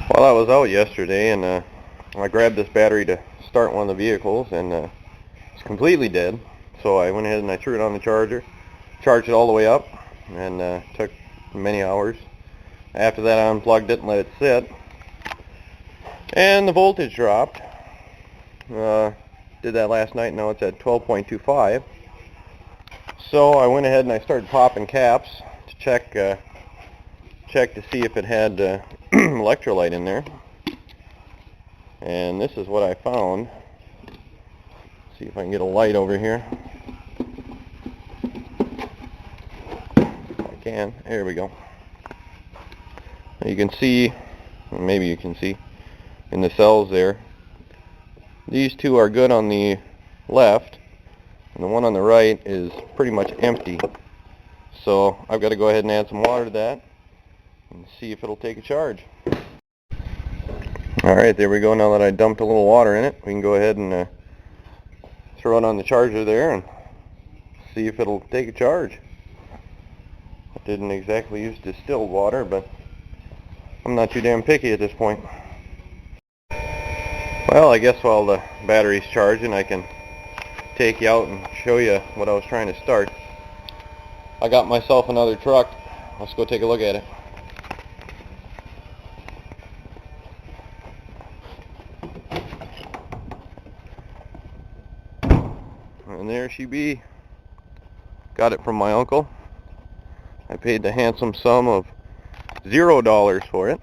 Well, I was out yesterday and I grabbed this battery to start one of the vehicles and it's completely dead. So I went ahead and I threw it on the charger, charged it all the way up, and took many hours. After that I unplugged it and let it sit. And the voltage dropped. Did that last night, now it's at 12.25. So I went ahead and I started popping caps to check to see if it had electrolyte in there. And this is what I found. See if I can get a light over here. If I can. There we go. You can see, maybe you can see, in the cells there. These two are good on the left, and the one on the right is pretty much empty. So I've got to go ahead and add some water to that and see if it'll take a charge. Alright, there we go. Now that I dumped a little water in it, we can go ahead and throw it on the charger there and see if it'll take a charge. I didn't exactly use distilled water, but I'm not too damn picky at this point. Well, I guess while the battery's charging, I can take you out and show you what I was trying to start. I got myself another truck. Let's go take a look at it. And there she be. Got it from my uncle. I paid the handsome sum of $0 for it.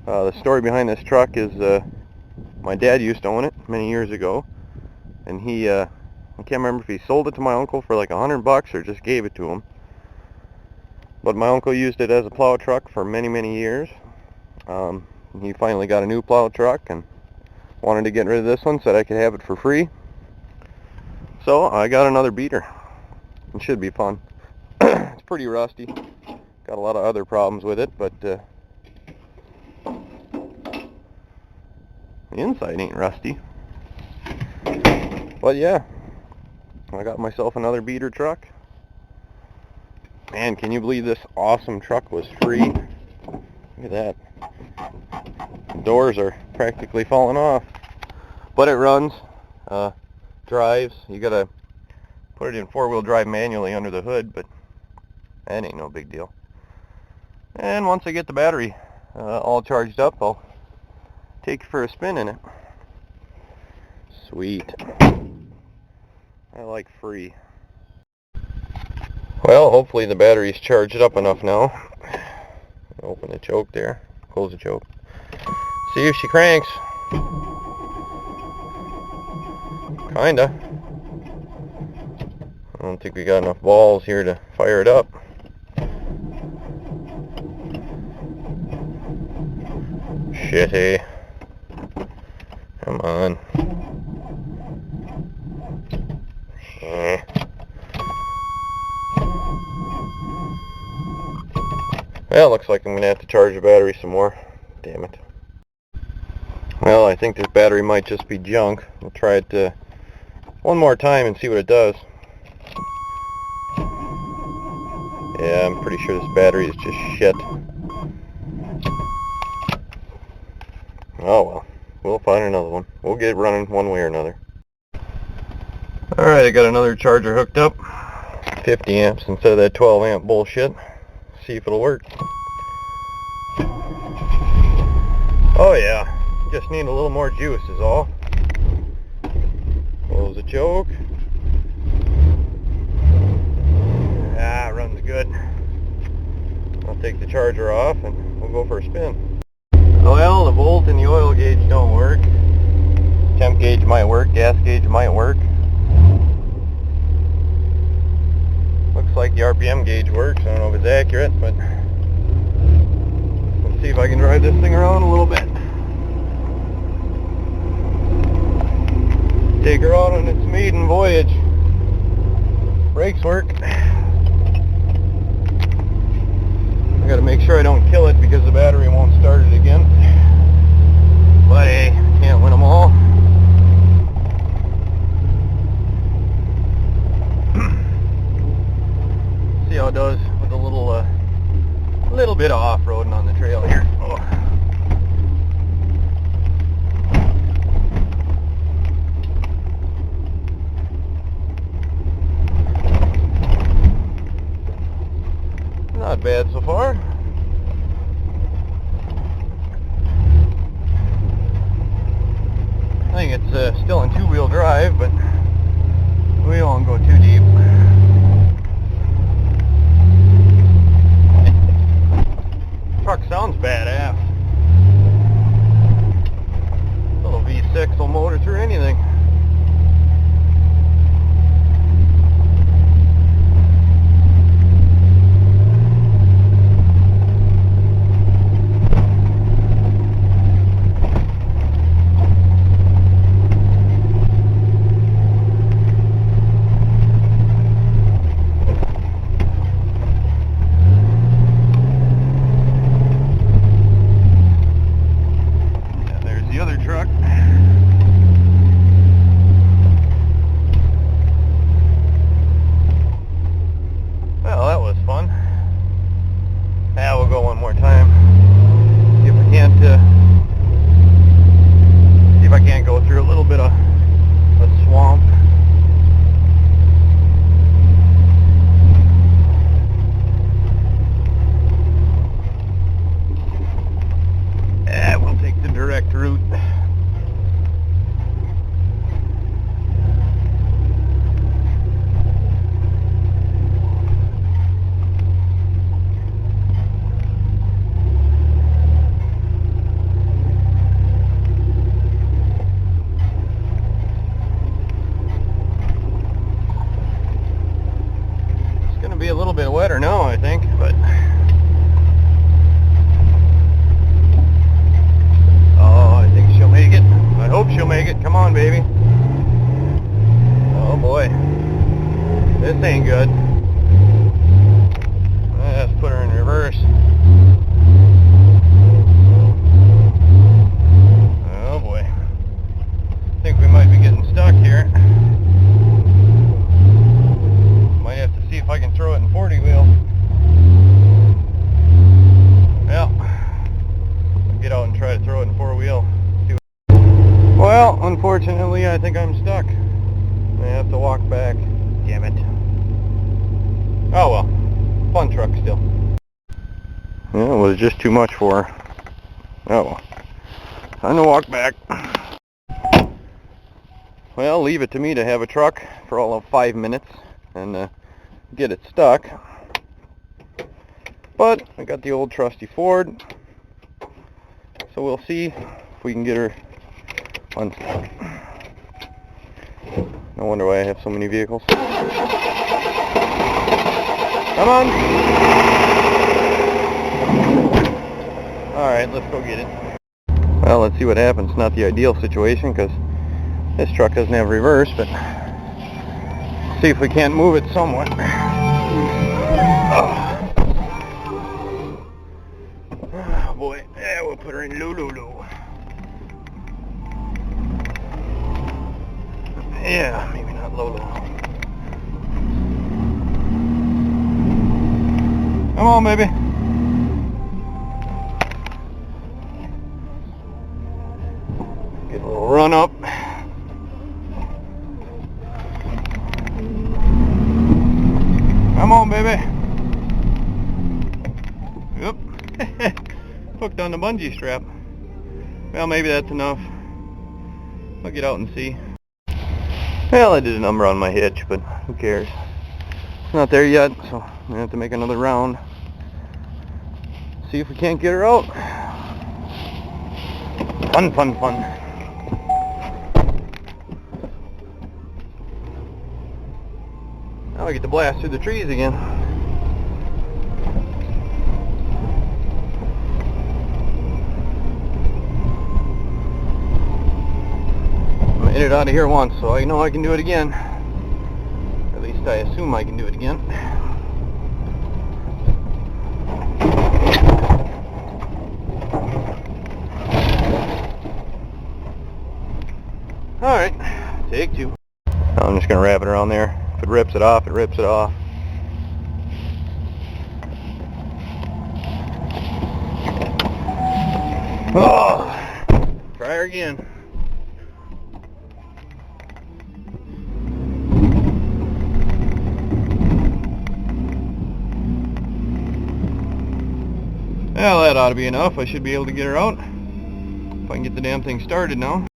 The story behind this truck is my dad used to own it many years ago, and I can't remember if he sold it to my uncle for like $100 or just gave it to him. But my uncle used it as a plow truck for many years. He finally got a new plow truck and wanted to get rid of this one, said I could have it for free. So I got another beater. It should be fun. It's pretty rusty. Got a lot of other problems with it, but the inside ain't rusty. But yeah, I got myself another beater truck. Man, can you believe this awesome truck was free? Look at that. The doors are practically falling off. But it runs, drives. You gotta put it in four-wheel drive manually under the hood, but that ain't no big deal. And once I get the battery all charged up, I'll take you for a spin in it. Sweet. I like free. Well, hopefully the battery's charged up enough now. Open the choke there. Close the choke. See if she cranks. Kinda. I don't think we got enough balls here to fire it up. Shitty. Come on. Well, looks like I'm going to have to charge the battery some more. Damn it. Well, I think this battery might just be junk. We'll try it one more time and see what it does. Yeah, I'm pretty sure this battery is just shit. Oh well, we'll find another one. We'll get it running one way or another. Alright, I got another charger hooked up. 50 amps instead of that 12 amp bullshit. See if it'll work. Oh yeah, just need a little more juice is all. Close the choke. Ah, it runs good. I'll take the charger off and we'll go for a spin. Well, the volt and the oil gauge don't work. Temp gauge might work, gas gauge might work. Looks like the RPM gauge works. I don't know if it's accurate, but let's see if I can drive this thing around a little bit. Take her out on its maiden voyage. Brakes work. I gotta make sure I don't kill it because the battery won't start it again. But hey, can't win them all. See how it does with a little bit of off-roading on the trail here. Oh. Unfortunately, I think I'm stuck. I have to walk back. Damn it. Oh well. Fun truck still. Yeah, it was just too much for her. Oh well. Time to walk back. Well, leave it to me to have a truck for all of 5 minutes and get it stuck. But I got the old trusty Ford, so we'll see if we can get her unstuck. No wonder why I have so many vehicles. Come on! Alright, let's go get it. Well, let's see what happens. Not the ideal situation because this truck doesn't have reverse, but see if we can't move it somewhat. Oh boy, yeah, we'll put her in low. Yeah, maybe not low. Come on, baby. Get a little run up. Come on, baby. Yep. Hooked on the bungee strap. Well, maybe that's enough. I'll get out and see. Well, I did a number on my hitch, but who cares? It's not there yet, so I'm going to have to make another round. See if we can't get her out. Fun. Now I get to blast through the trees again. Made it out of here once, so I know I can do it again. At least I assume I can do it again. Alright, take two. Now I'm just going to wrap it around there. If it rips it off, it rips it off. Oh! Try her again. Well, that ought to be enough. I should be able to get her out. If I can get the damn thing started now.